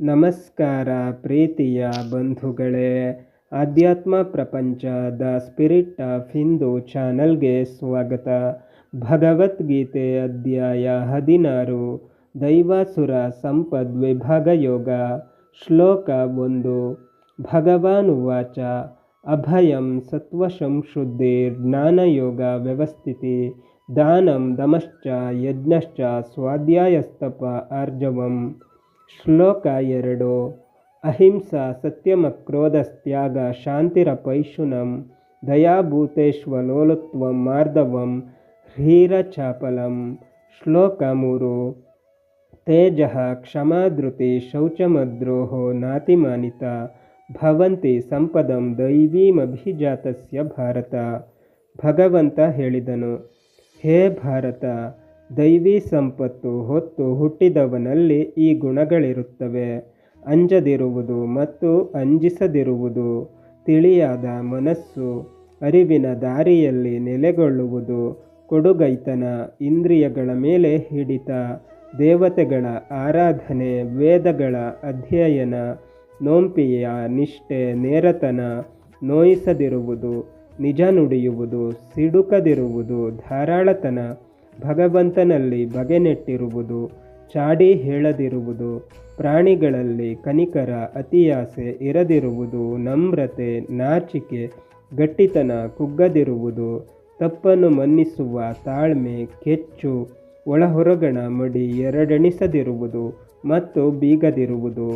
ನಮಸ್ಕಾರ ಪ್ರೀತಿಯ ಬಂಧುಗಳೇ, ಆಧ್ಯಾತ್ಮ ಪ್ರಪಂಚ ದ ಸ್ಪಿರಿಟ್ ಆಫ್ ಹಿಂದೂ ಚಾನಲ್ಗೆ ಸ್ವಾಗತ. ಭಗವದ್ಗೀತೆ ಅಧ್ಯಾಯ 16 ದೈವಾಸುರ ಸಂಪದ್ ವಿಭಾಗ ಯೋಗ. ಶ್ಲೋಕ 1. ಭಗವಾನುವಾಚ ಅಭಯಂ ಸತ್ವಸಂಶುದ್ಧಿರ್ ಜ್ಞಾನಯೋಗ ವ್ಯವಸ್ಥಿತಿ ದಾನಂ ದಮಶ್ಚ ಯಜ್ಞಶ್ಚ ಸ್ವಾಧ್ಯಾಯಸ್ತಪ ಆರ್ಜವಂ. ಶ್ಲೋಕ 2. ಅಹಿಂಸಾ ಸತ್ಯಮಕ್ರೋಧಸ್ತ್ಯಾಗ ಶಾಂತಿರಪೈಶುನಂ ದಯಾಭೂತೇಶ್ವಲೋಲುತ್ವಂ ಮಾರ್ದವಂ ಹ್ರೀರಚಾಪಲಂ. ಶ್ಲೋಕ 3. ತೇಜಃ ಕ್ಷಮಾಧೃತಿ ಶೌಚಮದ್ರೋಹೋ ನಾತಿಮಾನಿತ ಭವಂತಿ ಸಂಪದಂ ದೈವೀಮಭಿಜಾತಸ್ಯ ಭಾರತ. ಭಗವಂತ ಹೇಳಿದನು, ಹೇ ಭಾರತ, ದೈವಿ ಸಂಪತ್ತು ಹೊತ್ತು ಹುಟ್ಟಿದವನಲ್ಲಿ ಈ ಗುಣಗಳಿರುತ್ತವೆ: ಅಂಜದಿರುವುದು ಮತ್ತು ಅಂಜಿಸದಿರುವುದು, ತಿಳಿಯಾದ ಮನಸ್ಸು, ಅರಿವಿನ ದಾರಿಯಲ್ಲಿ ನೆಲೆಗೊಳ್ಳುವುದು, ಕೊಡುಗೈತನ, ಇಂದ್ರಿಯಗಳ ಮೇಲೆ ಹಿಡಿತ, ದೇವತೆಗಳ ಆರಾಧನೆ, ವೇದಗಳ ಅಧ್ಯಯನ, ನೋಂಪಿಯ ನಿಷ್ಠೆ, ನೇರತನ, ನೋಯಿಸದಿರುವುದು, ನಿಜ ನುಡಿಯುವುದು, ಸಿಡುಕದಿರುವುದು, ಧಾರಾಳತನ, ಭಗವಂತನಲ್ಲಿ ಬಗೆನೆಟ್ಟಿರುವುದು, ಚಾಡಿ ಹೇಳದಿರುವುದು, ಪ್ರಾಣಿಗಳಲ್ಲಿ ಕನಿಕರ ಅತಿಯಾಸೆ ಇರದಿರುವುದು, ನಮ್ರತೆ, ನಾಚಿಕೆ, ಗಟ್ಟಿತನ, ಕುಗ್ಗದಿರುವುದು, ತಪ್ಪನ್ನು ಮನ್ನಿಸುವ ತಾಳ್ಮೆ, ಕೆಚ್ಚು, ಒಳಹೊರಗಣ ಮಡಿ ಎರಡೆಣಿಸದಿರುವುದು ಮತ್ತು ಬೀಗದಿರುವುದು.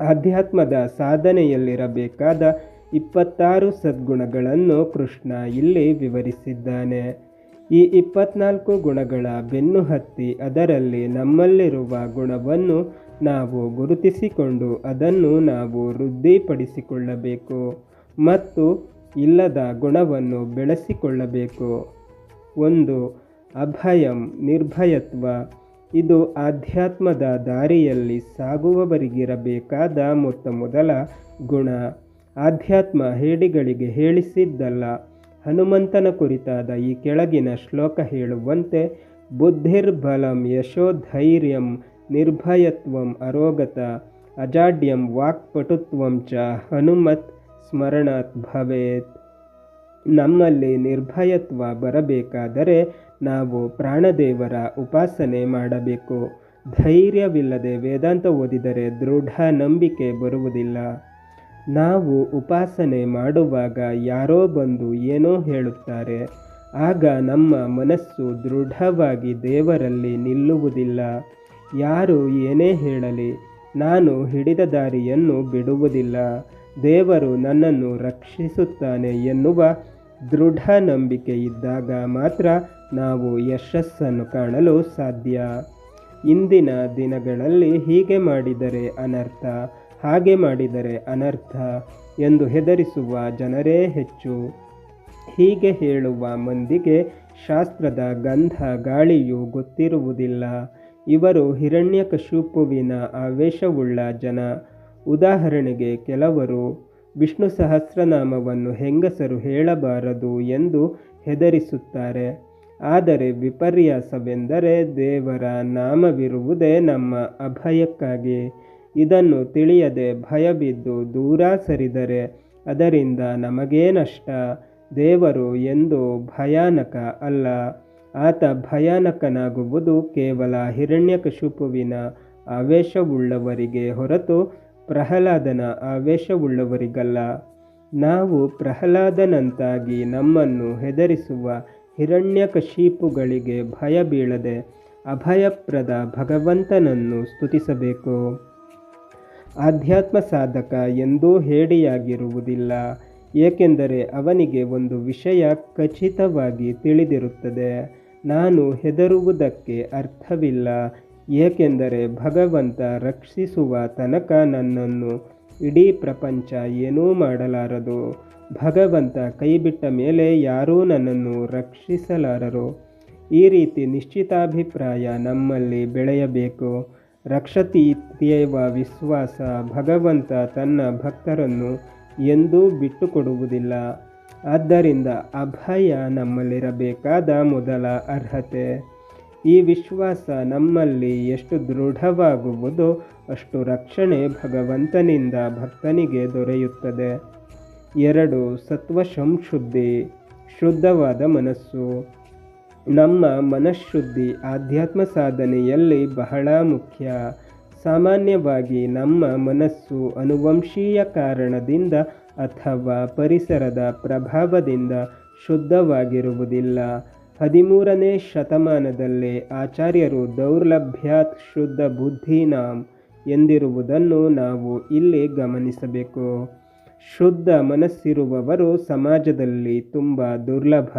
ಆಧ್ಯಾತ್ಮದ ಸಾಧನೆಯಲ್ಲಿರಬೇಕಾದ 26 ಸದ್ಗುಣಗಳನ್ನು ಕೃಷ್ಣ ಇಲ್ಲಿ ವಿವರಿಸಿದ್ದಾನೆ. ಈ 24 ಗುಣಗಳ ಬೆನ್ನು ಹತ್ತಿ ಅದರಲ್ಲಿ ನಮ್ಮಲ್ಲಿರುವ ಗುಣವನ್ನು ನಾವು ಗುರುತಿಸಿಕೊಂಡು ಅದನ್ನು ನಾವು ವೃದ್ಧಿಪಡಿಸಿಕೊಳ್ಳಬೇಕು ಮತ್ತು ಇಲ್ಲದ ಗುಣವನ್ನು ಬೆಳೆಸಿಕೊಳ್ಳಬೇಕು. 1. ಅಭಯಂ ನಿರ್ಭಯತ್ವ. ಇದು ಆಧ್ಯಾತ್ಮದ ದಾರಿಯಲ್ಲಿ ಸಾಗುವವರಿಗಿರಬೇಕಾದ ಮೊದಲ ಗುಣ. ಆಧ್ಯಾತ್ಮ ಹೇಡಿಗಳಿಗೆ ಹೇಳಿಸಿದ್ದಲ್ಲ. ಹನುಮಂತನ ಕುರಿತಾದ ಈ ಕೆಳಗಿನ ಶ್ಲೋಕ ಹೇಳುವಂತೆ: ಬುದ್ಧಿರ್ಬಲಂ ಯಶೋಧೈರ್ಯಂ ನಿರ್ಭಯತ್ವಂ ಅರೋಗತ ಅಜಾಡ್ಯಂ ವಾಕ್ಪಟುತ್ವಂ ಚ ಹನುಮತ್ ಸ್ಮರಣಾತ್ ಭವೇತ್. ನಮ್ಮಲ್ಲಿ ನಿರ್ಭಯತ್ವ ಬರಬೇಕಾದರೆ ನಾವು ಪ್ರಾಣದೇವರ ಉಪಾಸನೆ ಮಾಡಬೇಕು. ಧೈರ್ಯವಿಲ್ಲದೆ ವೇದಾಂತ ಓದಿದರೆ ದೃಢ ನಂಬಿಕೆ ಬರುವುದಿಲ್ಲ. ನಾವು ಉಪಾಸನೆ ಮಾಡುವಾಗ ಯಾರೋ ಬಂದು ಏನೋ ಹೇಳುತ್ತಾರೆ, ಆಗ ನಮ್ಮ ಮನಸ್ಸು ದೃಢವಾಗಿ ದೇವರಲ್ಲಿ ನಿಲ್ಲುವುದಿಲ್ಲ. ಯಾರು ಏನೇ ಹೇಳಲಿ ನಾನು ಹಿಡಿದ ದಾರಿಯನ್ನು ಬಿಡುವುದಿಲ್ಲ, ದೇವರು ನನ್ನನ್ನು ರಕ್ಷಿಸುತ್ತಾನೆ ಎನ್ನುವ ದೃಢ ನಂಬಿಕೆ ಇದ್ದಾಗ ಮಾತ್ರ ನಾವು ಯಶಸ್ಸನ್ನು ಕಾಣಲು ಸಾಧ್ಯ. ಇಂದಿನ ದಿನಗಳಲ್ಲಿ ಹೀಗೆ ಮಾಡಿದರೆ ಅನರ್ಥ, ಹಾಗೆ ಮಾಡಿದರೆ ಅನರ್ಥ ಎಂದು ಹೆದರಿಸುವ ಜನರೇ ಹೆಚ್ಚು. ಹೀಗೆ ಹೇಳುವ ಮಂದಿಗೆ ಶಾಸ್ತ್ರದ ಗಂಧ ಗಾಳಿಯೂ ಗೊತ್ತಿರುವುದಿಲ್ಲ. ಇವರು ಹಿರಣ್ಯಕಶಿಪುವಿನ ಆವೇಶವುಳ್ಳ ಜನ. ಉದಾಹರಣೆಗೆ, ಕೆಲವರು ವಿಷ್ಣು ಸಹಸ್ರನಾಮವನ್ನು ಹೆಂಗಸರು ಹೇಳಬಾರದು ಎಂದು ಹೆದರಿಸುತ್ತಾರೆ. ಆದರೆ ವಿಪರ್ಯಾಸವೆಂದರೆ ದೇವರ ನಾಮವಿರುವುದೇ ನಮ್ಮ ಅಭಯಕ್ಕಾಗಿ. ಇದನ್ನು ತಿಳಿಯದೆ ಭಯಬಿದ್ದು ದೂರ ಸರಿದರೆ ಅದರಿಂದ ನಮಗೇ ನಷ್ಟ. ದೇವರು ಎಂದೂ ಭಯಾನಕ ಅಲ್ಲ. ಆತ ಭಯಾನಕನಾಗುವುದು ಕೇವಲ ಹಿರಣ್ಯಕಶಿಪುವಿನ ಆವೇಶವುಳ್ಳವರಿಗೆ ಹೊರತು ಪ್ರಹ್ಲಾದನ ಆವೇಶವುಳ್ಳವರಿಗಲ್ಲ. ನಾವು ಪ್ರಹ್ಲಾದನಂತಾಗಿ ನಮ್ಮನ್ನು ಹೆದರಿಸುವ ಹಿರಣ್ಯಕಶಿಪುಗಳಿಗೆ ಭಯ ಬೀಳದೆ ಅಭಯಪ್ರದ ಭಗವಂತನನ್ನು ಸ್ತುತಿಸಬೇಕು. ಆಧ್ಯಾತ್ಮ ಸಾಧಕ ಎಂದೂ ಹೇಡಿಯಾಗಿರುವುದಿಲ್ಲ, ಏಕೆಂದರೆ ಅವನಿಗೆ ಒಂದು ವಿಷಯ ಖಚಿತವಾಗಿ ತಿಳಿದಿರುತ್ತದೆ: ನಾನು ಹೆದರುವುದಕ್ಕೆ ಅರ್ಥವಿಲ್ಲ, ಏಕೆಂದರೆ ಭಗವಂತ ರಕ್ಷಿಸುವ ತನಕ ನನ್ನನ್ನು ಇಡೀ ಪ್ರಪಂಚ ಏನೂ ಮಾಡಲಾರದು. ಭಗವಂತ ಕೈಬಿಟ್ಟ ಮೇಲೆ ಯಾರೂ ನನ್ನನ್ನು ರಕ್ಷಿಸಲಾರರು. ಈ ರೀತಿ ನಿಶ್ಚಿತಾಭಿಪ್ರಾಯ ನಮ್ಮಲ್ಲಿ ಬೆಳೆಯಬೇಕು. ರಕ್ಷತೀತ್ಯೇವ ವಿಶ್ವಾಸ. ಭಗವಂತ ತನ್ನ ಭಕ್ತರನ್ನು ಎಂದೂ ಬಿಟ್ಟುಕೊಡುವುದಿಲ್ಲ. ಆದ್ದರಿಂದ ಅಭಯ ನಮ್ಮಲ್ಲಿರಬೇಕಾದ ಮೊದಲ ಅರ್ಹತೆ. ಈ ವಿಶ್ವಾಸ ನಮ್ಮಲ್ಲಿ ಎಷ್ಟು ದೃಢವಾಗುವುದೋ ಅಷ್ಟು ರಕ್ಷಣೆ ಭಗವಂತನಿಂದ ಭಕ್ತನಿಗೆ ದೊರೆಯುತ್ತದೆ. 2. ಸತ್ವ ಸಂಶುದ್ಧಿ, ಶುದ್ಧವಾದ ಮನಸ್ಸು. ನಮ್ಮ ಮನಃಶುದ್ಧಿ ಆಧ್ಯಾತ್ಮ ಸಾಧನೆಯಲ್ಲಿ ಬಹಳ ಮುಖ್ಯ. ಸಾಮಾನ್ಯವಾಗಿ ನಮ್ಮ ಮನಸ್ಸು ಅನುವಂಶೀಯ ಕಾರಣದಿಂದ ಅಥವಾ ಪರಿಸರದ ಪ್ರಭಾವದಿಂದ ಶುದ್ಧವಾಗಿರುವುದಿಲ್ಲ. 13ನೇ ಶತಮಾನದಲ್ಲೇ ಆಚಾರ್ಯರು ದೌರ್ಲಭ್ಯಾತ್ ಶುದ್ಧ ಬುದ್ಧೀನಾಂ ಎಂದಿರುವುದನ್ನು ನಾವು ಇಲ್ಲಿ ಗಮನಿಸಬೇಕು. ಶುದ್ಧ ಮನಸ್ಸಿರುವವರು ಸಮಾಜದಲ್ಲಿ ತುಂಬ ದುರ್ಲಭ.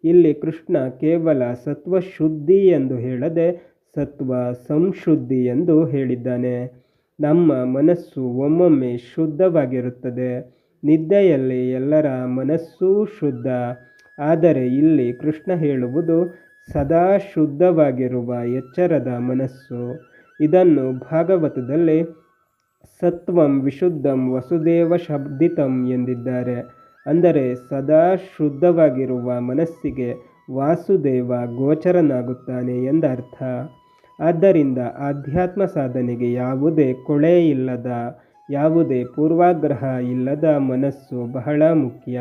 ಇಲ್ಲಿ ಕೃಷ್ಣ ಕೇವಲ ಸತ್ವ ಶುದ್ಧಿ ಎಂದು ಹೇಳದೆ ಸತ್ವ ಸಂಶುದ್ಧಿ ಎಂದು ಹೇಳಿದ್ದಾನೆ. ನಮ್ಮ ಮನಸ್ಸು ಒಮ್ಮೊಮ್ಮೆ ಶುದ್ಧವಾಗಿರುತ್ತದೆ. ನಿದ್ದೆಯಲ್ಲಿ ಎಲ್ಲರ ಮನಸ್ಸೂ ಶುದ್ಧ. ಆದರೆ ಇಲ್ಲಿ ಕೃಷ್ಣ ಹೇಳುವುದು ಸದಾ ಶುದ್ಧವಾಗಿರುವ ಎಚ್ಚರದ ಮನಸ್ಸು. ಇದನ್ನು ಭಾಗವತದಲ್ಲಿ ಸತ್ವಂ ವಿಶುದ್ಧಂ ವಸುದೇವ ಶಬ್ದಿತಂ ಎಂದಿದ್ದಾರೆ. ಅಂದರೆ ಸದಾ ಶುದ್ಧವಾಗಿರುವ ಮನಸ್ಸಿಗೆ ವಾಸುದೇವ ಗೋಚರನಾಗುತ್ತಾನೆ ಎಂದರ್ಥ. ಆದ್ದರಿಂದ ಆಧ್ಯಾತ್ಮ ಸಾಧನೆಗೆ ಯಾವುದೇ ಕೊಳೆ ಇಲ್ಲದ, ಯಾವುದೇ ಪೂರ್ವಾಗ್ರಹ ಇಲ್ಲದ ಮನಸ್ಸು ಬಹಳ ಮುಖ್ಯ.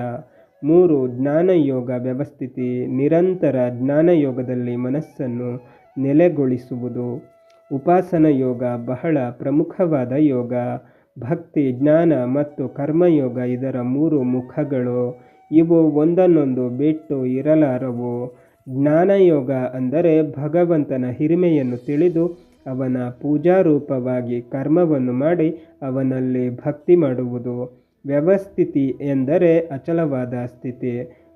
3. ಜ್ಞಾನಯೋಗ ವ್ಯವಸ್ಥಿತಿ, ನಿರಂತರ ಜ್ಞಾನಯೋಗದಲ್ಲಿ ಮನಸ್ಸನ್ನು ನೆಲೆಗೊಳಿಸುವುದು. ಉಪಾಸನ ಯೋಗ ಬಹಳ ಪ್ರಮುಖವಾದ ಯೋಗ. ಭಕ್ತಿ, ಜ್ಞಾನ ಮತ್ತು ಕರ್ಮಯೋಗ ಇದರ 3 ಮುಖಗಳು. ಇವು ಒಂದನ್ನೊಂದು ಬಿಟ್ಟು ಇರಲಾರವು. ಜ್ಞಾನಯೋಗ ಅಂದರೆ ಭಗವಂತನ ಹಿರಿಮೆಯನ್ನು ತಿಳಿದು ಅವನ ಪೂಜಾರೂಪವಾಗಿ ಕರ್ಮವನ್ನು ಮಾಡಿ ಅವನಲ್ಲಿ ಭಕ್ತಿ ಮಾಡುವುದು. ವ್ಯವಸ್ಥಿತಿ ಎಂದರೆ ಅಚಲವಾದ ಸ್ಥಿತಿ.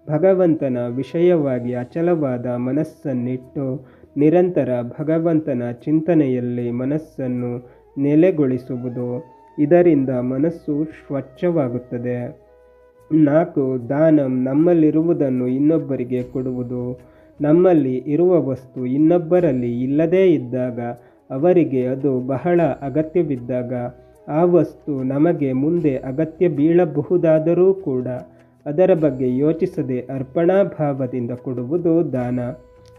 ಭಗವಂತನ ವಿಷಯವಾಗಿ ಅಚಲವಾದ ಮನಸ್ಸನ್ನಿಟ್ಟು ನಿರಂತರ ಭಗವಂತನ ಚಿಂತನೆಯಲ್ಲಿ ಮನಸ್ಸನ್ನು ನೆಲೆಗೊಳಿಸುವುದು. ಇದರಿಂದ ಮನಸ್ಸು ಸ್ವಚ್ಛವಾಗುತ್ತದೆ. 4. ದಾನಂ, ನಮ್ಮಲ್ಲಿರುವುದನ್ನು ಇನ್ನೊಬ್ಬರಿಗೆ ಕೊಡುವುದು. ನಮ್ಮಲ್ಲಿ ಇರುವ ವಸ್ತು ಇನ್ನೊಬ್ಬರಲ್ಲಿ ಇಲ್ಲದೇ ಇದ್ದಾಗ, ಅವರಿಗೆ ಅದು ಬಹಳ ಅಗತ್ಯವಿದ್ದಾಗ, ಆ ವಸ್ತು ನಮಗೆ ಮುಂದೆ ಅಗತ್ಯ ಬೀಳಬಹುದಾದರೂ ಕೂಡ ಅದರ ಬಗ್ಗೆ ಯೋಚಿಸದೆ ಅರ್ಪಣಾ ಭಾವದಿಂದ ಕೊಡುವುದು ದಾನ.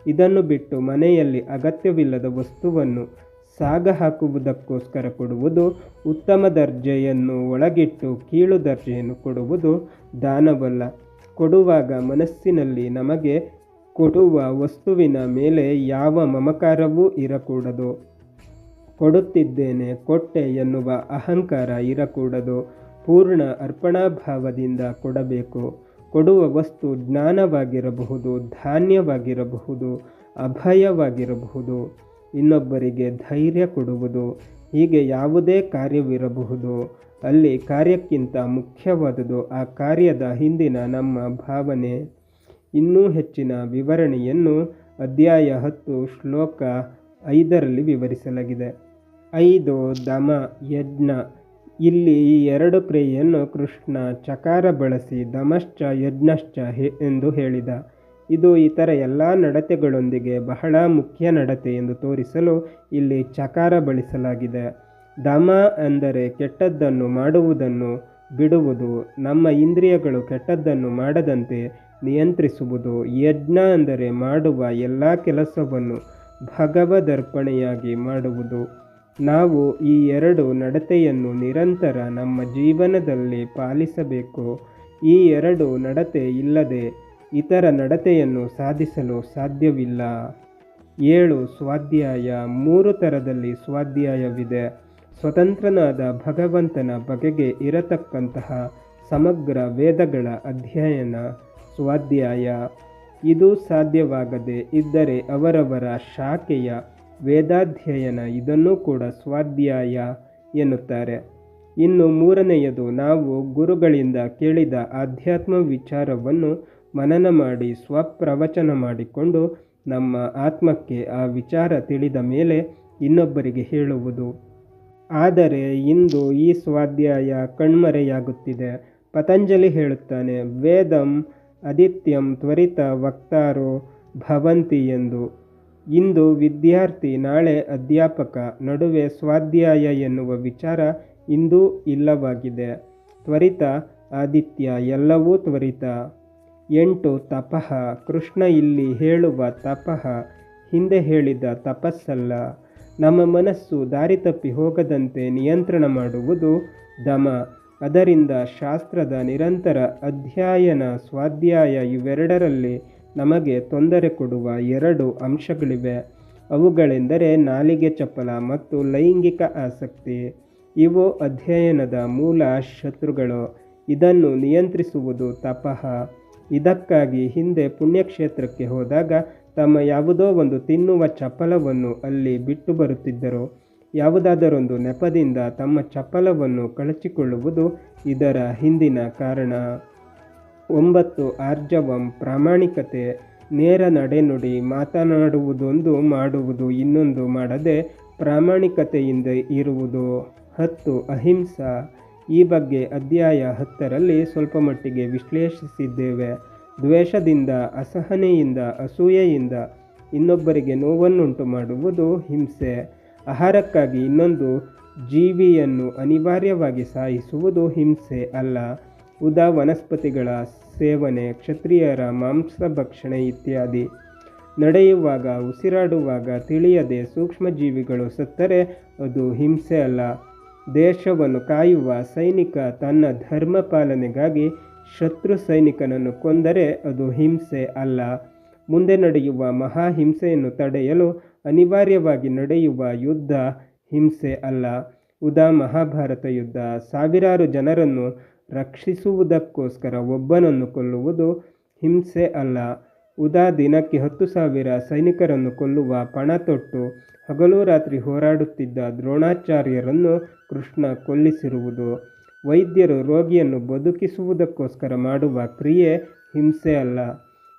ಇದನ್ನು ಬಿಟ್ಟು ಮನೆಯಲ್ಲಿ ಅಗತ್ಯವಿಲ್ಲದ ವಸ್ತುವನ್ನು ಸಾಗ ಹಾಕುವುದಕ್ಕೋಸ್ಕರ ಕೊಡುವುದು, ಉತ್ತಮ ದರ್ಜೆಯನ್ನು ಒಳಗಿಟ್ಟು ಕೀಳು ದರ್ಜೆಯನ್ನು ಕೊಡುವುದು ದಾನವಲ್ಲ. ಕೊಡುವಾಗ ಮನಸ್ಸಿನಲ್ಲಿ ನಮಗೆ ಕೊಡುವ ವಸ್ತುವಿನ ಮೇಲೆ ಯಾವ ಮಮಕಾರವೂ ಇರಕೂಡದು. ಕೊಡುತ್ತಿದ್ದೇನೆ, ಕೊಟ್ಟೆ ಎನ್ನುವ ಅಹಂಕಾರ ಇರಕೂಡದು. ಪೂರ್ಣ ಅರ್ಪಣಾಭಾವದಿಂದ ಕೊಡಬೇಕು. ಕೊಡುವ ವಸ್ತು ಜ್ಞಾನವಾಗಿರಬಹುದು, ಧಾನ್ಯವಾಗಿರಬಹುದು, ಅಭಯವಾಗಿರಬಹುದು, ಇನ್ನೊಬ್ಬರಿಗೆ ಧೈರ್ಯ ಕೊಡುವುದು, ಹೀಗೆ ಯಾವುದೇ ಕಾರ್ಯವಿರಬಹುದು. ಅಲ್ಲಿ ಕಾರ್ಯಕ್ಕಿಂತ ಮುಖ್ಯವಾದುದು ಆ ಕಾರ್ಯದ ಹಿಂದಿನ ನಮ್ಮ ಭಾವನೆ. ಇನ್ನೂ ಹೆಚ್ಚಿನ ವಿವರಣೆಯನ್ನು ಅಧ್ಯಾಯ 10 ಶ್ಲೋಕ 5ರಲ್ಲಿ ವಿವರಿಸಲಾಗಿದೆ. 5. ದಮ, ಯಜ್ಞ. ಇಲ್ಲಿ ಈ 2 ಕ್ರಿಯೆಯನ್ನು ಕೃಷ್ಣ ಚಕಾರ ಬಳಸಿ ದಮಶ್ಚ ಯಜ್ಞಶ್ಚ ಎಂದು ಹೇಳಿದ. ಇದು ಇತರ ಎಲ್ಲ ನಡತೆಗಳೊಂದಿಗೆ ಬಹಳ ಮುಖ್ಯ ನಡತೆ ಎಂದು ತೋರಿಸಲು ಇಲ್ಲಿ ಚಕಾರ ಬಳಸಲಾಗಿದೆ. ದಮ ಅಂದರೆ ಕೆಟ್ಟದ್ದನ್ನು ಮಾಡುವುದನ್ನು ಬಿಡುವುದು, ನಮ್ಮ ಇಂದ್ರಿಯಗಳು ಕೆಟ್ಟದ್ದನ್ನು ಮಾಡದಂತೆ ನಿಯಂತ್ರಿಸುವುದು. ಯಜ್ಞ ಅಂದರೆ ಮಾಡುವ ಎಲ್ಲ ಕೆಲಸವನ್ನು ಭಗವದರ್ಪಣೆಯಾಗಿ ಮಾಡುವುದು. ನಾವು ಈ 2 ನಡತೆಯನ್ನು ನಿರಂತರ ನಮ್ಮ ಜೀವನದಲ್ಲಿ ಪಾಲಿಸಬೇಕು. ಈ 2 ನಡತೆ ಇಲ್ಲದೆ ಇತರ ನಡತೆಯನ್ನು ಸಾಧಿಸಲು ಸಾಧ್ಯವಿಲ್ಲ. 7. ಸ್ವಾಧ್ಯಾಯ. 3 ಥರದಲ್ಲಿ ಸ್ವಾಧ್ಯಾಯವಿದೆ. ಸ್ವತಂತ್ರನಾದ ಭಗವಂತನ ಬಗೆಗೆ ಇರತಕ್ಕಂತಹ ಸಮಗ್ರ ವೇದಗಳ ಅಧ್ಯಯನ ಸ್ವಾಧ್ಯಾಯ. ಇದು ಸಾಧ್ಯವಾಗದೆ ಇದ್ದರೆ ಅವರವರ ಶಾಖೆಯ ವೇದಾಧ್ಯಯನ, ಇದನ್ನು ಕೂಡ ಸ್ವಾಧ್ಯಾಯ ಎನ್ನುತ್ತಾರೆ. ಇನ್ನು 3ನೆಯದು, ನಾವು ಗುರುಗಳಿಂದ ಕೇಳಿದ ಆಧ್ಯಾತ್ಮ ವಿಚಾರವನ್ನು ಮನನ ಮಾಡಿ ಸ್ವಪ್ರವಚನ ಮಾಡಿಕೊಂಡು ನಮ್ಮ ಆತ್ಮಕ್ಕೆ ಆ ವಿಚಾರ ತಿಳಿದ ಮೇಲೆ ಇನ್ನೊಬ್ಬರಿಗೆ ಹೇಳುವುದು. ಆದರೆ ಇಂದು ಈ ಸ್ವಾಧ್ಯಾಯ ಕಣ್ಮರೆಯಾಗುತ್ತಿದೆ. ಪತಂಜಲಿ ಹೇಳುತ್ತಾನೆ, ವೇದಂ ಆದಿತ್ಯಂ ತ್ವರಿತ ವಕ್ತಾರೋ ಭವಂತಿ ಎಂದು. ಇಂದು ವಿದ್ಯಾರ್ಥಿ, ನಾಳೆ ಅಧ್ಯಾಪಕ ನಡುವೆ ಸ್ವಾಧ್ಯಾಯ ಎನ್ನುವ ವಿಚಾರ ಇಂದು ಇಲ್ಲವಾಗಿದೆ. ತ್ವರಿತ ಆದಿತ್ಯ, ಎಲ್ಲವೂ ತ್ವರಿತ. 8. ತಪಃ. ಕೃಷ್ಣ ಇಲ್ಲಿ ಹೇಳುವ ತಪಃ ಹಿಂದೆ ಹೇಳಿದ ತಪಸ್ಸಲ್ಲ. ನಮ್ಮ ಮನಸ್ಸು ದಾರಿ ತಪ್ಪಿ ಹೋಗದಂತೆ ನಿಯಂತ್ರಣ ಮಾಡುವುದು ದಮ. ಅದರಿಂದ ಶಾಸ್ತ್ರದ ನಿರಂತರ ಅಧ್ಯಯನ, ಸ್ವಾಧ್ಯಾಯ ಇವೆರಡರಲ್ಲಿ ನಮಗೆ ತೊಂದರೆ ಕೊಡುವ 2 ಅಂಶಗಳಿವೆ. ಅವುಗಳೆಂದರೆ ನಾಲಿಗೆ ಚಪಲ ಮತ್ತು ಲೈಂಗಿಕ ಆಸಕ್ತಿ. ಇವು ಅಧ್ಯಯನದ ಮೂಲ ಶತ್ರುಗಳು. ಇದನ್ನು ನಿಯಂತ್ರಿಸುವುದು ತಪಃ. ಇದಕ್ಕಾಗಿ ಹಿಂದೆ ಪುಣ್ಯಕ್ಷೇತ್ರಕ್ಕೆ ಹೋದಾಗ ತಮ್ಮ ಯಾವುದೋ ಒಂದು ತಿನ್ನುವ ಚಪಲವನ್ನು ಅಲ್ಲಿ ಬಿಟ್ಟು ಬರುತ್ತಿದ್ದರು. ಯಾವುದಾದರೊಂದು ನೆಪದಿಂದ ತಮ್ಮ ಚಪಲವನ್ನು ಕಳಚಿಕೊಳ್ಳುವುದು ಇದರ ಹಿಂದಿನ ಕಾರಣ. 9 ಆರ್ಜವಂ ಪ್ರಾಮಾಣಿಕತೆ. ನೇರ ನಡೆನುಡಿ, ಮಾತನಾಡುವುದೊಂದು ಮಾಡುವುದು ಇನ್ನೊಂದು ಮಾಡದೆ ಪ್ರಾಮಾಣಿಕತೆಯಿಂದ ಇರುವುದು. 10 ಅಹಿಂಸಾ. ಈ ಬಗ್ಗೆ ಅಧ್ಯಾಯ 10ರಲ್ಲಿ ಸ್ವಲ್ಪ ಮಟ್ಟಿಗೆ ವಿಶ್ಲೇಷಿಸಿದ್ದೇವೆ. ದ್ವೇಷದಿಂದ, ಅಸಹನೆಯಿಂದ, ಅಸೂಯೆಯಿಂದ ಇನ್ನೊಬ್ಬರಿಗೆ ನೋವನ್ನುಂಟು ಮಾಡುವುದು ಹಿಂಸೆ. ಆಹಾರಕ್ಕಾಗಿ ಇನ್ನೊಂದು ಜೀವಿಯನ್ನು ಅನಿವಾರ್ಯವಾಗಿ ಸಾಯಿಸುವುದು ಹಿಂಸೆ ಅಲ್ಲ. ಉದಾ ವನಸ್ಪತಿಗಳ ಸೇವನೆ, ಕ್ಷತ್ರಿಯರ ಮಾಂಸಭಕ್ಷಣೆ ಇತ್ಯಾದಿ. ನಡೆಯುವಾಗ, ಉಸಿರಾಡುವಾಗ ತಿಳಿಯದೆ ಸೂಕ್ಷ್ಮಜೀವಿಗಳು ಸತ್ತರೆ ಅದು ಹಿಂಸೆ ಅಲ್ಲ. ದೇಶವನ್ನು ಕಾಯುವ ಸೈನಿಕ ತನ್ನ ಧರ್ಮ ಪಾಲನೆಗಾಗಿ ಶತ್ರು ಸೈನಿಕನನ್ನು ಕೊಂದರೆ ಅದು ಹಿಂಸೆ ಅಲ್ಲ. ಮುಂದೆ ನಡೆಯುವ ಮಹಾಹಿಂಸೆಯನ್ನು ತಡೆಯಲು ಅನಿವಾರ್ಯವಾಗಿ ನಡೆಯುವ ಯುದ್ಧ ಹಿಂಸೆ ಅಲ್ಲ. ಉದಾ ಮಹಾಭಾರತ ಯುದ್ಧ. ಸಾವಿರಾರು ಜನರನ್ನು ರಕ್ಷಿಸುವುದಕ್ಕೋಸ್ಕರ ಒಬ್ಬನನ್ನು ಕೊಲ್ಲುವುದು ಹಿಂಸೆ ಅಲ್ಲ. ಉದಾ ದಿನಕ್ಕೆ 10,000 ಸೈನಿಕರನ್ನು ಕೊಲ್ಲುವ ಪಣ ತೊಟ್ಟು ಹಗಲು ರಾತ್ರಿ ಹೋರಾಡುತ್ತಿದ್ದ ದ್ರೋಣಾಚಾರ್ಯರನ್ನು ಕೃಷ್ಣ ಕೊಲ್ಲಿಸಿರುವುದು. ವೈದ್ಯರು ರೋಗಿಯನ್ನು ಬದುಕಿಸುವುದಕ್ಕೋಸ್ಕರ ಮಾಡುವ ಕ್ರಿಯೆ ಹಿಂಸೆ ಅಲ್ಲ.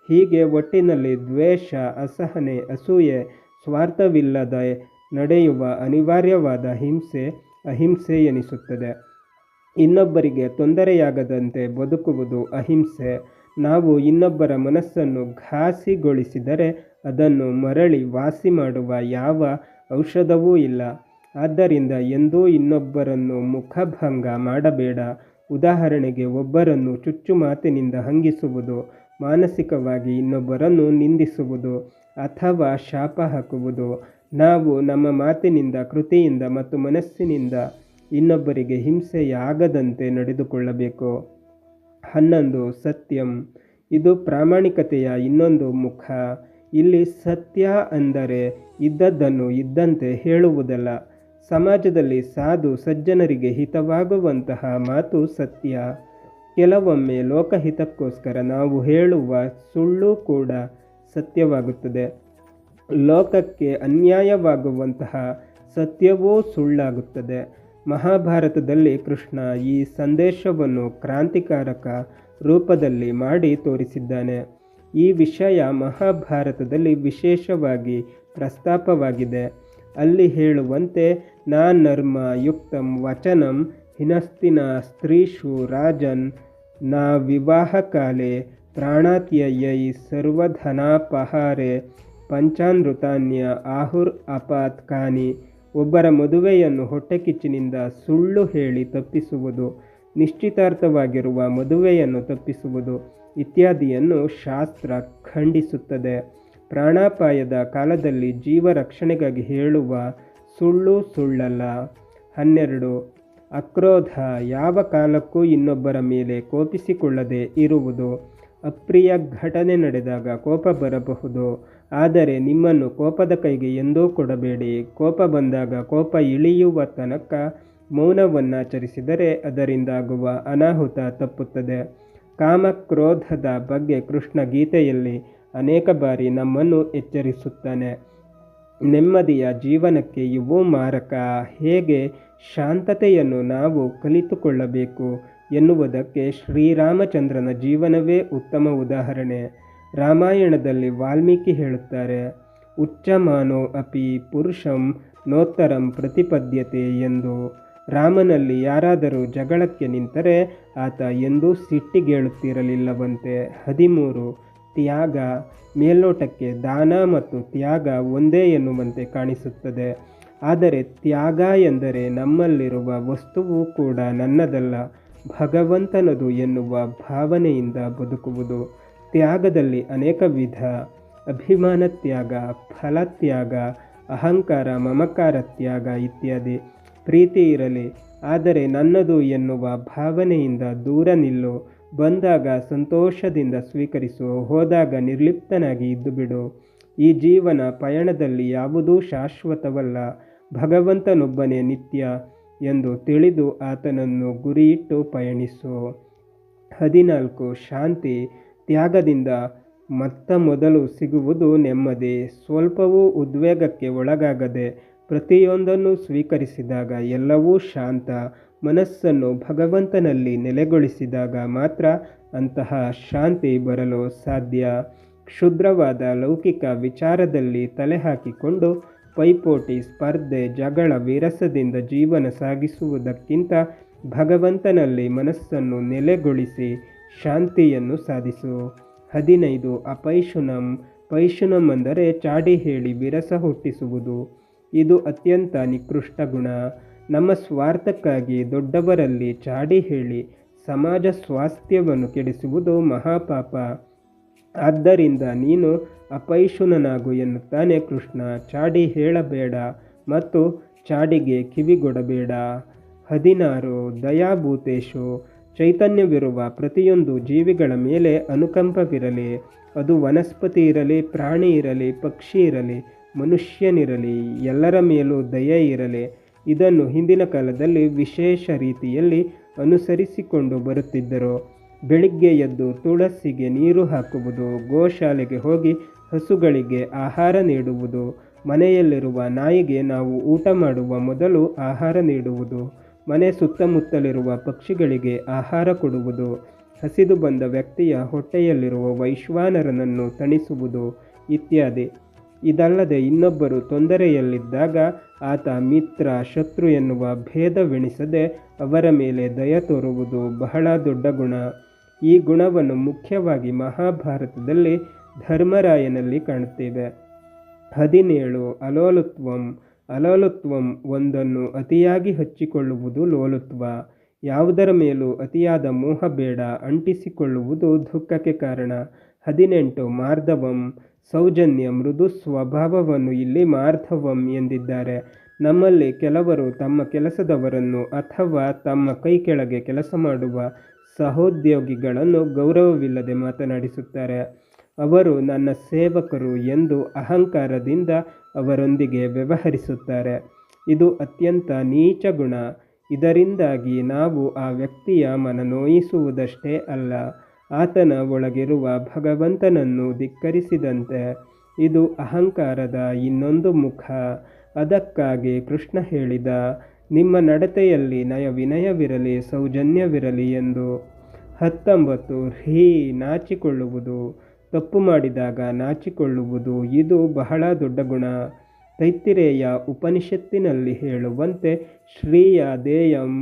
ಹೀಗೆ ಒಟ್ಟಿನಲ್ಲಿ ದ್ವೇಷ, ಅಸಹನೆ, ಅಸೂಯೆ, ಸ್ವಾರ್ಥವಿಲ್ಲದೆ ನಡೆಯುವ ಅನಿವಾರ್ಯವಾದ ಹಿಂಸೆ ಅಹಿಂಸೆ ಎನಿಸುತ್ತದೆ. ಇನ್ನೊಬ್ಬರಿಗೆ ತೊಂದರೆಯಾಗದಂತೆ ಬದುಕುವುದು ಅಹಿಂಸೆ. ನಾವು ಇನ್ನೊಬ್ಬರ ಮನಸ್ಸನ್ನು ಘಾಸಿಗೊಳಿಸಿದರೆ ಅದನ್ನು ಮರಳಿ ವಾಸಿ ಮಾಡುವ ಯಾವ ಔಷಧವೂ ಇಲ್ಲ. ಆದ್ದರಿಂದ ಎಂದೂ ಇನ್ನೊಬ್ಬರನ್ನು ಮುಖಭಂಗ ಮಾಡಬೇಡ. ಉದಾಹರಣೆಗೆ, ಒಬ್ಬರನ್ನು ಚುಚ್ಚು ಮಾತಿನಿಂದ ಹಂಗಿಸುವುದು, ಮಾನಸಿಕವಾಗಿ ಇನ್ನೊಬ್ಬರನ್ನು ನಿಂದಿಸುವುದು ಅಥವಾ ಶಾಪ ಹಾಕುವುದು. ನಾವು ನಮ್ಮ ಮಾತಿನಿಂದ, ಕೃತಿಯಿಂದ ಮತ್ತು ಮನಸ್ಸಿನಿಂದ ಇನ್ನೊಬ್ಬರಿಗೆ ಹಿಂಸೆಯಾಗದಂತೆ ನಡೆದುಕೊಳ್ಳಬೇಕು. 11 ಸತ್ಯಂ. ಇದು ಪ್ರಾಮಾಣಿಕತೆಯ ಇನ್ನೊಂದು ಮುಖ. ಇಲ್ಲಿ ಸತ್ಯ ಅಂದರೆ ಇದ್ದದ್ದನ್ನು ಇದ್ದಂತೆ ಹೇಳುವುದಲ್ಲ. ಸಮಾಜದಲ್ಲಿ ಸಾಧು ಸಜ್ಜನರಿಗೆ ಹಿತವಾಗುವಂತಹ ಮಾತು ಸತ್ಯ. ಕೆಲವೊಮ್ಮೆ ಲೋಕಹಿತಕ್ಕೋಸ್ಕರ ನಾವು ಹೇಳುವ ಸುಳ್ಳು ಕೂಡ ಸತ್ಯವಾಗುತ್ತದೆ. ಲೋಕಕ್ಕೆ ಅನ್ಯಾಯವಾಗುವಂತಹ ಸತ್ಯವೂ ಸುಳ್ಳಾಗುತ್ತದೆ. ಮಹಾಭಾರತದಲ್ಲಿ ಕೃಷ್ಣ ಈ ಸಂದೇಶವನ್ನು ಕ್ರಾಂತಿಕಾರಕ ರೂಪದಲ್ಲಿ ಮಾಡಿ ತೋರಿಸಿದ್ದಾನೆ. ಈ ವಿಷಯ ಮಹಾಭಾರತದಲ್ಲಿ ವಿಶೇಷವಾಗಿ ಪ್ರಸ್ತಾಪವಾಗಿದೆ. ಅಲ್ಲಿ ಹೇಳುವಂತೆ, ನರ್ಮ ಯುಕ್ತಂ ವಚನಂ ಹಿನಸ್ತಿನ ಸ್ತ್ರೀಷು ರಾಜನ್ ನ ವಿವಾಹಕಾಲೆ ಪ್ರಾಣಾತ್ಯಯೈ ಸರ್ವಧನಾಪಹಾರೆ ಪಂಚಾನೃತಾನ್ಯ ಆಹುರ್ ಅಪಾತ್ಕಾನಿ. ಒಬ್ಬರ ಮದುವೆಯನ್ನು ಹೊಟ್ಟೆಕಿಚ್ಚಿನಿಂದ ಸುಳ್ಳು ಹೇಳಿ ತಪ್ಪಿಸುವುದು, ನಿಶ್ಚಿತಾರ್ಥವಾಗಿರುವ ಮದುವೆಯನ್ನು ತಪ್ಪಿಸುವುದು ಇತ್ಯಾದಿಯನ್ನು ಶಾಸ್ತ್ರ ಖಂಡಿಸುತ್ತದೆ. ಪ್ರಾಣಾಪಾಯದ ಕಾಲದಲ್ಲಿ ಜೀವ ರಕ್ಷಣೆಗಾಗಿ ಹೇಳುವ ಸುಳ್ಳು ಸುಳ್ಳಲ್ಲ. 12 ಅಕ್ರೋಧ. ಯಾವ ಕಾಲಕ್ಕೂ ಇನ್ನೊಬ್ಬರ ಮೇಲೆ ಕೋಪಿಸಿಕೊಳ್ಳದೆ ಇರುವುದು. ಅಪ್ರಿಯ ಘಟನೆ ನಡೆದಾಗ ಕೋಪ ಬರಬಹುದು, ಆದರೆ ನಿಮ್ಮನ್ನು ಕೋಪದ ಕೈಗೆ ಎಂದೂ ಕೊಡಬೇಡಿ. ಕೋಪ ಬಂದಾಗ ಕೋಪ ಇಳಿಯುವ ತನಕ ಮೌನವನ್ನಾಚರಿಸಿದರೆ ಅದರಿಂದಾಗುವ ಅನಾಹುತ ತಪ್ಪುತ್ತದೆ. ಕಾಮಕ್ರೋಧದ ಬಗ್ಗೆ ಕೃಷ್ಣ ಗೀತೆಯಲ್ಲಿ ಅನೇಕ ಬಾರಿ ನಮ್ಮನ್ನು ಎಚ್ಚರಿಸುತ್ತಾನೆ. ನೆಮ್ಮದಿಯ ಜೀವನಕ್ಕೆ ಇವು ಮಾರಕ. ಹೇಗೆ ಶಾಂತತೆಯನ್ನು ನಾವು ಕಲಿತುಕೊಳ್ಳಬೇಕು ಎನ್ನುವುದಕ್ಕೆ ಶ್ರೀರಾಮಚಂದ್ರನ ಜೀವನವೇ ಉತ್ತಮ ಉದಾಹರಣೆ. ರಾಮಾಯಣದಲ್ಲಿ ವಾಲ್ಮೀಕಿ ಹೇಳುತ್ತಾರೆ, ಉಚ್ಚಮಾನೋ ಅಪಿ ಪುರುಷಂ ನೋತ್ತರಂ ಪ್ರತಿಪದ್ಯತೆ ಎಂದು. ರಾಮನಲ್ಲಿ ಯಾರಾದರೂ ಜಗಳಕ್ಕೆ ನಿಂತರೆ ಆತ ಎಂದೂ ಸಿಟ್ಟಿಗೇಳುತ್ತಿರಲಿಲ್ಲವಂತೆ. 13 ತ್ಯಾಗ. ಮೇಲ್ನೋಟಕ್ಕೆ ದಾನ ಮತ್ತು ತ್ಯಾಗ ಒಂದೇ ಎನ್ನುವಂತೆ ಕಾಣಿಸುತ್ತದೆ. ಆದರೆ ತ್ಯಾಗ ಎಂದರೆ ನಮ್ಮಲ್ಲಿರುವ ವಸ್ತುವು ಕೂಡ ನನ್ನದಲ್ಲ, ಭಗವಂತನದು ಎನ್ನುವ ಭಾವನೆಯಿಂದ ಬದುಕುವುದು. ತ್ಯಾಗದಲ್ಲಿ ಅನೇಕ ವಿಧ. ಅಭಿಮಾನ ತ್ಯಾಗ, ಫಲತ್ಯಾಗ, ಅಹಂಕಾರ ಮಮಕಾರ ತ್ಯಾಗ ಇತ್ಯಾದಿ. ಪ್ರೀತಿ ಇರಲಿ, ಆದರೆ ನನ್ನದು ಎನ್ನುವ ಭಾವನೆಯಿಂದ ದೂರ ನಿಲ್ಲು. ಬಂದಾಗ ಸಂತೋಷದಿಂದ ಸ್ವೀಕರಿಸು, ಹೋದಾಗ ನಿರ್ಲಿಪ್ತನಾಗಿ ಇದ್ದು ಬಿಡು. ಈ ಜೀವನ ಪಯಣದಲ್ಲಿ ಯಾವುದೂ ಶಾಶ್ವತವಲ್ಲ, ಭಗವಂತನೊಬ್ಬನೇ ನಿತ್ಯ ಎಂದು ತಿಳಿದು ಆತನನ್ನು ಗುರಿಯಿಟ್ಟು ಪಯಣಿಸು. 14. ಶಾಂತಿ. ತ್ಯಾಗದಿಂದ ಮೊದಲು ಸಿಗುವುದು ನೆಮ್ಮದಿ. ಸ್ವಲ್ಪವೂ ಉದ್ವೇಗಕ್ಕೆ ಒಳಗಾಗದೆ ಪ್ರತಿಯೊಂದನ್ನು ಸ್ವೀಕರಿಸಿದಾಗ ಎಲ್ಲವೂ ಶಾಂತ. ಮನಸ್ಸನ್ನು ಭಗವಂತನಲ್ಲಿ ನೆಲೆಗೊಳಿಸಿದಾಗ ಮಾತ್ರ ಅಂತಹ ಶಾಂತಿ ಬರಲು ಸಾಧ್ಯ. ಕ್ಷುದ್ರವಾದ ಲೌಕಿಕ ವಿಚಾರದಲ್ಲಿ ತಲೆ ಹಾಕಿಕೊಂಡು ಪೈಪೋಟಿ, ಸ್ಪರ್ಧೆ, ಜಗಳ, ವಿರಸದಿಂದ ಜೀವನ ಸಾಗಿಸುವುದಕ್ಕಿಂತ ಭಗವಂತನಲ್ಲಿ ಮನಸ್ಸನ್ನು ನೆಲೆಗೊಳಿಸಿ ಶಾಂತಿಯನ್ನು ಸಾಧಿಸು. 15. ಅಪೈಶುನಂ. ಪೈಶುನಂ ಅಂದರೆ ಚಾಡಿ ಹೇಳಿ ವಿರಸ ಹುಟ್ಟಿಸುವುದು. ಇದು ಅತ್ಯಂತ ನಿಕೃಷ್ಟ ಗುಣ. ನಮ್ಮ ಸ್ವಾರ್ಥಕ್ಕಾಗಿ ದೊಡ್ಡವರಲ್ಲಿ ಚಾಡಿ ಹೇಳಿ ಸಮಾಜ ಸ್ವಾಸ್ಥ್ಯವನ್ನು ಕೆಡಿಸುವುದು ಮಹಾಪಾಪ. ಆದ್ದರಿಂದ ನೀನು ಅಪೈಶುನನಾಗು ಎನ್ನುತ್ತಾನೆ ಕೃಷ್ಣ. ಚಾಡಿ ಹೇಳಬೇಡ ಮತ್ತು ಚಾಡಿಗೆ ಕಿವಿಗೊಡಬೇಡ. 16. ದಯಾಭೂತೇಶು. ಚೈತನ್ಯವಿರುವ ಪ್ರತಿಯೊಂದು ಜೀವಿಗಳ ಮೇಲೆ ಅನುಕಂಪವಿರಲಿ. ಅದು ವನಸ್ಪತಿ ಇರಲಿ, ಪ್ರಾಣಿ ಇರಲಿ, ಪಕ್ಷಿ ಇರಲಿ, ಮನುಷ್ಯನಿರಲಿ, ಎಲ್ಲರ ಮೇಲೂ ದಯೆ ಇರಲಿ. ಇದನ್ನು ಹಿಂದಿನ ಕಾಲದಲ್ಲಿ ವಿಶೇಷ ರೀತಿಯಲ್ಲಿ ಅನುಸರಿಸಿಕೊಂಡು ಬರುತ್ತಿದ್ದರು. ಬೆಳಿಗ್ಗೆ ಎದ್ದು ತುಳಸಿಗೆ ನೀರು ಹಾಕುವುದು, ಗೋಶಾಲೆಗೆ ಹೋಗಿ ಹಸುಗಳಿಗೆ ಆಹಾರ ನೀಡುವುದು, ಮನೆಯಲ್ಲಿರುವ ನಾಯಿಗೆ ನಾವು ಊಟ ಮಾಡುವ ಮೊದಲು ಆಹಾರ ನೀಡುವುದು, ಮನೆ ಸುತ್ತಮುತ್ತಲಿರುವ ಪಕ್ಷಿಗಳಿಗೆ ಆಹಾರ ಕೊಡುವುದು, ಹಸಿದು ಬಂದ ವ್ಯಕ್ತಿಯ ಹೊಟ್ಟೆಯಲ್ಲಿರುವ ವೈಶ್ವಾನರನನ್ನು ತಣಿಸುವುದು ಇತ್ಯಾದಿ. ಇದಲ್ಲದೆ ಇನ್ನೊಬ್ಬರು ತೊಂದರೆಯಲ್ಲಿದ್ದಾಗ ಆತ ಮಿತ್ರ ಶತ್ರು ಎನ್ನುವ ಭೇದವೆಣಿಸದೆ ಅವರ ಮೇಲೆ ದಯ ತೋರುವುದು ಬಹಳ ದೊಡ್ಡ ಗುಣ. ಈ ಗುಣವನ್ನು ಮುಖ್ಯವಾಗಿ ಮಹಾಭಾರತದಲ್ಲಿ ಧರ್ಮರಾಯನಲ್ಲಿ ಕಾಣುತ್ತೇವೆ. 17. ಅಲೋಲುತ್ವಂ. ಅಲೋಲುತ್ವಂ ಒಂದನ್ನು ಅತಿಯಾಗಿ ಹಚ್ಚಿಕೊಳ್ಳುವುದು ಲೋಲುತ್ವ. ಯಾವುದರ ಮೇಲೂ ಅತಿಯಾದ ಮೋಹ ಬೇಡ, ಅಂಟಿಸಿಕೊಳ್ಳುವುದು ದುಃಖಕ್ಕೆ ಕಾರಣ. 18. ಮಾರ್ಧವಂ. ಸೌಜನ್ಯ. ಮೃದು ಸ್ವಭಾವವನ್ನು ಇಲ್ಲಿ ಮಾರ್ಧವಂ ಎಂದಿದ್ದಾರೆ. ನಮ್ಮಲ್ಲಿ ಕೆಲವರು ತಮ್ಮ ಕೆಲಸದವರನ್ನು ಅಥವಾ ತಮ್ಮ ಕೈ ಕೆಳಗೆ ಕೆಲಸ ಮಾಡುವ ಸಹೋದ್ಯೋಗಿಗಳನ್ನು ಗೌರವವಿಲ್ಲದೆ ಮಾತನಾಡಿಸುತ್ತಾರೆ. ಅವರು ನನ್ನ ಸೇವಕರು ಎಂದು ಅಹಂಕಾರದಿಂದ ಅವರೊಂದಿಗೆ ವ್ಯವಹರಿಸುತ್ತಾರೆ. ಇದು ಅತ್ಯಂತ ನೀಚ ಗುಣ. ಇದರಿಂದಾಗಿ ನಾವು ಆ ವ್ಯಕ್ತಿಯ ಮನ ನೋಯಿಸುವುದಷ್ಟೇ ಅಲ್ಲ, ಆತನ ಒಳಗಿರುವ ಭಗವಂತನನ್ನು ಧಿಕ್ಕರಿಸಿದಂತೆ. ಇದು ಅಹಂಕಾರದ ಇನ್ನೊಂದು ಮುಖ. ಅದಕ್ಕಾಗಿ ಕೃಷ್ಣ ಹೇಳಿದ, ನಿಮ್ಮ ನಡತೆಯಲ್ಲಿ ನಯ ವಿನಯವಿರಲಿ, ಸೌಜನ್ಯವಿರಲಿ ಎಂದು. 19. ನಾಚಿಕೊಳ್ಳುವುದು. ತಪ್ಪು ಮಾಡಿದಾಗ ನಾಚಿಕೊಳ್ಳುವುದು ಇದು ಬಹಳ ದೊಡ್ಡ ಗುಣ. ತೈತ್ತಿರೇಯ ಉಪನಿಷತ್ತಿನಲ್ಲಿ ಹೇಳುವಂತೆ ಶ್ರೀಯಾದೇಯಂ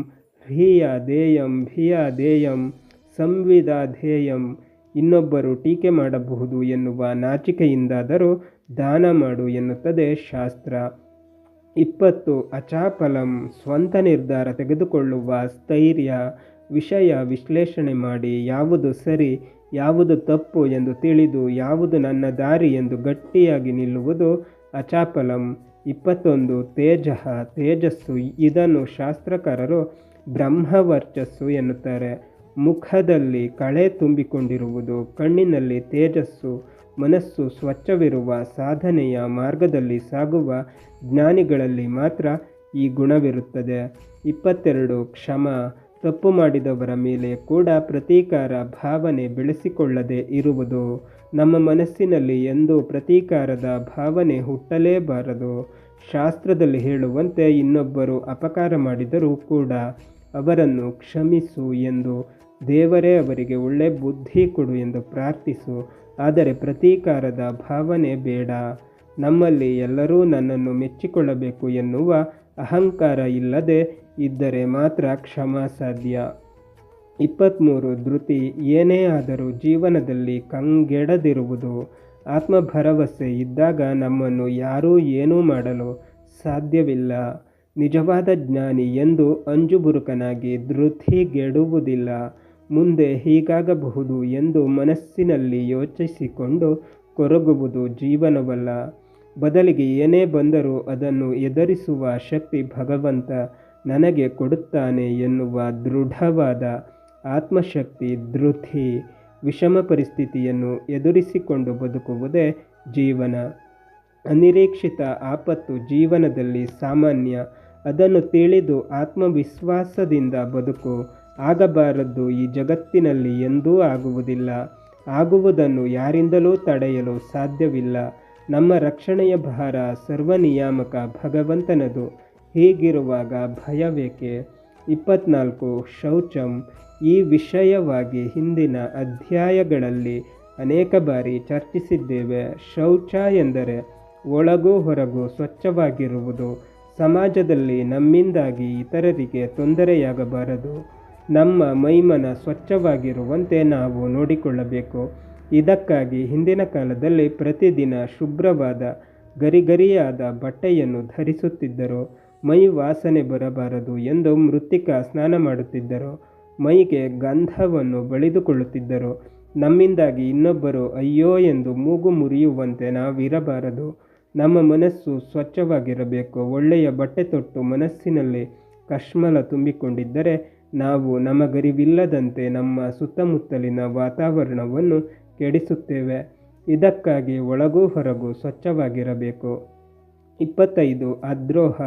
ಹ್ರೀಯಾದೇಯಂ ಭಿಯಾದೇಯಂ ಸಂವಿದಾಧೇಯಂ. ಇನ್ನೊಬ್ಬರು ಟೀಕೆ ಮಾಡಬಹುದು ಎನ್ನುವ ನಾಚಿಕೆಯಿಂದಾದರೂ ದಾನ ಮಾಡು ಎನ್ನುತ್ತದೆ ಶಾಸ್ತ್ರ. 20. ಅಚಾಪಲಂ. ಸ್ವಂತ ನಿರ್ಧಾರ ತೆಗೆದುಕೊಳ್ಳುವ ಸ್ಥೈರ್ಯ. ವಿಷಯ ವಿಶ್ಲೇಷಣೆ ಮಾಡಿ ಯಾವುದು ಸರಿ ಯಾವುದು ತಪ್ಪು ಎಂದು ತಿಳಿದು ಯಾವುದು ನನ್ನ ದಾರಿ ಎಂದು ಗಟ್ಟಿಯಾಗಿ ನಿಲ್ಲುವುದು ಅಚಾಪಲಂ. 21. ತೇಜಃ. ತೇಜಸ್ಸು. ಇದನ್ನು ಶಾಸ್ತ್ರಕಾರರು ಬ್ರಹ್ಮವರ್ಚಸ್ಸು ಎನ್ನುತ್ತಾರೆ. ಮುಖದಲ್ಲಿ ಕಳೆ ತುಂಬಿಕೊಂಡಿರುವುದು, ಕಣ್ಣಿನಲ್ಲಿ ತೇಜಸ್ಸು. ಮನಸ್ಸು ಸ್ವಚ್ಛವಿರುವ ಸಾಧನೆಯ ಮಾರ್ಗದಲ್ಲಿ ಸಾಗುವ ಜ್ಞಾನಿಗಳಲ್ಲಿ ಮಾತ್ರ ಈ ಗುಣವಿರುತ್ತದೆ. 22. ಕ್ಷಮ. ತಪ್ಪು ಮಾಡಿದವರ ಮೇಲೆ ಕೂಡ ಪ್ರತೀಕಾರ ಭಾವನೆ ಬೆಳೆಸಿಕೊಳ್ಳದೆ ಇರುವುದು. ನಮ್ಮ ಮನಸ್ಸಿನಲ್ಲಿ ಎಂದೂ ಪ್ರತೀಕಾರದ ಭಾವನೆ ಹುಟ್ಟಲೇಬಾರದು. ಶಾಸ್ತ್ರದಲ್ಲಿ ಹೇಳುವಂತೆ ಇನ್ನೊಬ್ಬರು ಅಪಕಾರ ಮಾಡಿದರೂ ಕೂಡ ಅವರನ್ನು ಕ್ಷಮಿಸು ಎಂದು, ದೇವರೇ ಅವರಿಗೆ ಒಳ್ಳೆ ಬುದ್ಧಿ ಕೊಡು ಎಂದು ಪ್ರಾರ್ಥಿಸು. ಆದರೆ ಪ್ರತೀಕಾರದ ಭಾವನೆ ಬೇಡ. ನಮ್ಮಲ್ಲಿ ಎಲ್ಲರೂ ನನ್ನನ್ನು ಮೆಚ್ಚಿಕೊಳ್ಳಬೇಕು ಎನ್ನುವ ಅಹಂಕಾರ ಇಲ್ಲದೆ ಇದ್ದರೆ ಮಾತ್ರ ಕ್ಷಮ ಸಾಧ್ಯ. 23. ಧೃತಿ. ಏನೇ ಆದರೂ ಜೀವನದಲ್ಲಿ ಕಂಗೆಡದಿರುವುದು. ಆತ್ಮಭರವಸೆ ಇದ್ದಾಗ ನಮ್ಮನ್ನು ಯಾರೂ ಏನೂ ಮಾಡಲು ಸಾಧ್ಯವಿಲ್ಲ. ನಿಜವಾದ ಜ್ಞಾನಿ ಎಂದು ಅಂಜುಬುರುಕನಾಗಿ ಧೃತಿಗೆಡುವುದಿಲ್ಲ. ಮುಂದೆ ಹೀಗಾಗಬಹುದು ಎಂದು ಮನಸ್ಸಿನಲ್ಲಿ ಯೋಚಿಸಿಕೊಂಡು ಕೊರಗುವುದು ಜೀವನವಲ್ಲ. ಬದಲಿಗೆ ಏನೇ ಬಂದರೂ ಅದನ್ನು ಎದುರಿಸುವ ಶಕ್ತಿ ಭಗವಂತ ನನಗೆ ಕೊಡುತ್ತಾನೆ ಎನ್ನುವ ದೃಢವಾದ ಆತ್ಮಶಕ್ತಿ, ಧೃತಿ. ವಿಷಮ ಪರಿಸ್ಥಿತಿಯನ್ನು ಎದುರಿಸಿಕೊಂಡು ಬದುಕುವುದೇ ಜೀವನ. ಅನಿರೀಕ್ಷಿತ ಆಪತ್ತು ಜೀವನದಲ್ಲಿ ಸಾಮಾನ್ಯ. ಅದನ್ನು ತಿಳಿದು ಆತ್ಮವಿಶ್ವಾಸದಿಂದ ಬದುಕು. ಆಗಬಾರದ್ದು ಈ ಜಗತ್ತಿನಲ್ಲಿ ಎಂದೂ ಆಗುವುದಿಲ್ಲ. ಆಗುವುದನ್ನು ಯಾರಿಂದಲೂ ತಡೆಯಲು ಸಾಧ್ಯವಿಲ್ಲ. ನಮ್ಮ ರಕ್ಷಣೆಯ ಭಾರ ಸರ್ವನಿಯಾಮಕ ಭಗವಂತನದು. ಹೀಗಿರುವಾಗ ಭಯವೇಕೆ? 24 ಶೌಚಂ. ಈ ವಿಷಯವಾಗಿ ಹಿಂದಿನ ಅಧ್ಯಾಯಗಳಲ್ಲಿ ಅನೇಕ ಬಾರಿ ಚರ್ಚಿಸಿದ್ದೇವೆ. ಶೌಚ ಎಂದರೆ ಒಳಗೂ ಹೊರಗೂ ಸ್ವಚ್ಛವಾಗಿರುವುದು. ಸಮಾಜದಲ್ಲಿ ನಮ್ಮಿಂದಾಗಿ ಇತರರಿಗೆ ತೊಂದರೆಯಾಗಬಾರದು. ನಮ್ಮ ಮೈಮನ ಸ್ವಚ್ಛವಾಗಿರುವಂತೆ ನಾವು ನೋಡಿಕೊಳ್ಳಬೇಕು. ಇದಕ್ಕಾಗಿ ಹಿಂದಿನ ಕಾಲದಲ್ಲಿ ಪ್ರತಿದಿನ ಶುಭ್ರವಾದ ಗರಿಗರಿಯಾದ ಬಟ್ಟೆಯನ್ನು ಧರಿಸುತ್ತಿದ್ದರು. ಮೈ ವಾಸನೆ ಬರಬಾರದು ಎಂದು ಮೃತ್ತಿಕಾ ಸ್ನಾನ ಮಾಡುತ್ತಿದ್ದರು. ಮೈಗೆ ಗಂಧವನ್ನು ಬಳಿದುಕೊಳ್ಳುತ್ತಿದ್ದರು. ನಮ್ಮಿಂದಾಗಿ ಇನ್ನೊಬ್ಬರು ಅಯ್ಯೋ ಎಂದು ಮೂಗು ಮುರಿಯುವಂತೆ ನಾವಿರಬಾರದು. ನಮ್ಮ ಮನಸ್ಸು ಸ್ವಚ್ಛವಾಗಿರಬೇಕು. ಒಳ್ಳೆಯ ಬಟ್ಟೆ ತೊಟ್ಟು ಮನಸ್ಸಿನಲ್ಲಿ ಕಶ್ಮಲ ತುಂಬಿಕೊಂಡಿದ್ದರೆ ನಾವು ನಮಗರಿವಿಲ್ಲದಂತೆ ನಮ್ಮ ಸುತ್ತಮುತ್ತಲಿನ ವಾತಾವರಣವನ್ನು ಕೆಡಿಸುತ್ತೇವೆ. ಇದಕ್ಕಾಗಿ ಒಳಗೂ ಹೊರಗೂ ಸ್ವಚ್ಛವಾಗಿರಬೇಕು. 25 ಅದ್ರೋಹ.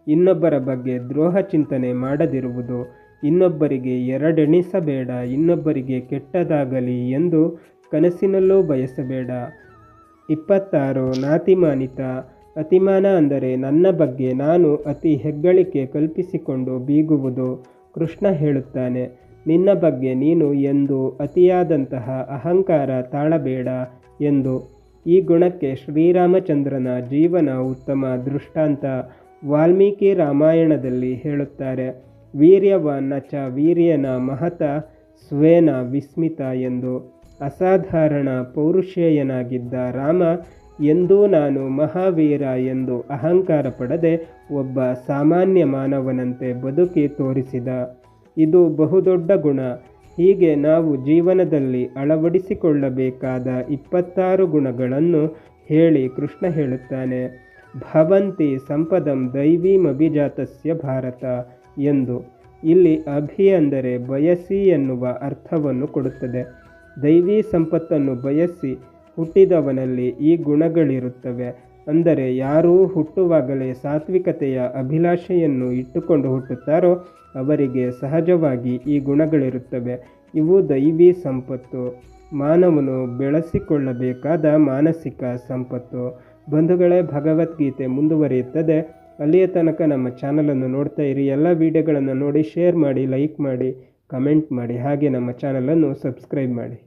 ಇನ್ನೊಬ್ಬರ ಬಗ್ಗೆ ದ್ರೋಹ ಚಿಂತನೆ ಮಾಡದಿರುವುದು. ಇನ್ನೊಬ್ಬರಿಗೆ ಎರಡೆಣಿಸಬೇಡ. ಇನ್ನೊಬ್ಬರಿಗೆ ಕೆಟ್ಟದಾಗಲಿ ಎಂದು ಕನಸಿನಲ್ಲೂ ಬಯಸಬೇಡ. 26 ನಾತಿಮಾನಿತ. ಅತಿಮಾನ ಅಂದರೆ ನನ್ನ ಬಗ್ಗೆ ನಾನು ಅತಿ ಹೆಗ್ಗಳಿಕೆ ಕಲ್ಪಿಸಿಕೊಂಡು ಬೀಗುವುದು. ಕೃಷ್ಣ ಹೇಳುತ್ತಾನೆ, ನಿನ್ನ ಬಗ್ಗೆ ನೀನು ಎಂದು ಅತಿಯಾದಂತಹ ಅಹಂಕಾರ ತಾಳಬೇಡ ಎಂದು. ಈ ಗುಣಕ್ಕೆ ಶ್ರೀರಾಮಚಂದ್ರನ ಜೀವನ ಉತ್ತಮ ದೃಷ್ಟಾಂತ. ವಾಲ್ಮೀಕಿ ರಾಮಾಯಣದಲ್ಲಿ ಹೇಳುತ್ತಾರೆ, ವೀರ್ಯವಾನ್ನ ಚ ವೀರ್ಯನ ಮಹತ ಸ್ವೇನ ವಿಸ್ಮಿತ ಎಂದು. ಅಸಾಧಾರಣ ಪೌರುಷೇಯನಾಗಿದ್ದ ರಾಮ ಎಂದೂ ನಾನು ಮಹಾವೀರ ಎಂದು ಅಹಂಕಾರ ಪಡದೆ ಒಬ್ಬ ಸಾಮಾನ್ಯ ಮಾನವನಂತೆ ಬದುಕಿ ತೋರಿಸಿದ. ಇದು ಬಹುದೊಡ್ಡ ಗುಣ. ಹೀಗೆ ನಾವು ಜೀವನದಲ್ಲಿ ಅಳವಡಿಸಿಕೊಳ್ಳಬೇಕಾದ 26 ಗುಣಗಳನ್ನು ಹೇಳಿ ಕೃಷ್ಣ ಹೇಳುತ್ತಾನೆ, ಭವಂತಿ ಸಂಪದಂ ದೈವೀಮಭಿಜಾತಸ್ಯ ಭಾರತ ಎಂದು. ಇಲ್ಲಿ ಅಭಿ ಅಂದರೆ ಬಯಸಿ ಎನ್ನುವ ಅರ್ಥವನ್ನು ಕೊಡುತ್ತದೆ. ದೈವಿ ಸಂಪತ್ತನ್ನು ಬಯಸಿ ಹುಟ್ಟಿದವನಲ್ಲಿ ಈ ಗುಣಗಳಿರುತ್ತವೆ. ಅಂದರೆ ಯಾರೂ ಹುಟ್ಟುವಾಗಲೇ ಸಾತ್ವಿಕತೆಯ ಅಭಿಲಾಷೆಯನ್ನು ಇಟ್ಟುಕೊಂಡು ಹುಟ್ಟುತ್ತಾರೋ ಅವರಿಗೆ ಸಹಜವಾಗಿ ಈ ಗುಣಗಳಿರುತ್ತವೆ. ಇವು ದೈವಿ ಸಂಪತ್ತು, ಮಾನವನು ಬೆಳೆಸಿಕೊಳ್ಳಬೇಕಾದ ಮಾನಸಿಕ ಸಂಪತ್ತು. ಬಂಧುಗಳೇ, ಭಗವದ್ಗೀತೆ ಮುಂದುವರಿಯುತ್ತದೆ. ಅಲ್ಲಿಯ ತನಕ ನಮ್ಮ ಚಾನಲನ್ನು ನೋಡ್ತಾ ಇರಿ. ಎಲ್ಲ ವಿಡಿಯೋಗಳನ್ನು ನೋಡಿ, ಶೇರ್ ಮಾಡಿ, ಲೈಕ್ ಮಾಡಿ, ಕಮೆಂಟ್ ಮಾಡಿ, ಹಾಗೆ ನಮ್ಮ ಚಾನಲನ್ನು ಸಬ್ಸ್ಕ್ರೈಬ್ ಮಾಡಿ.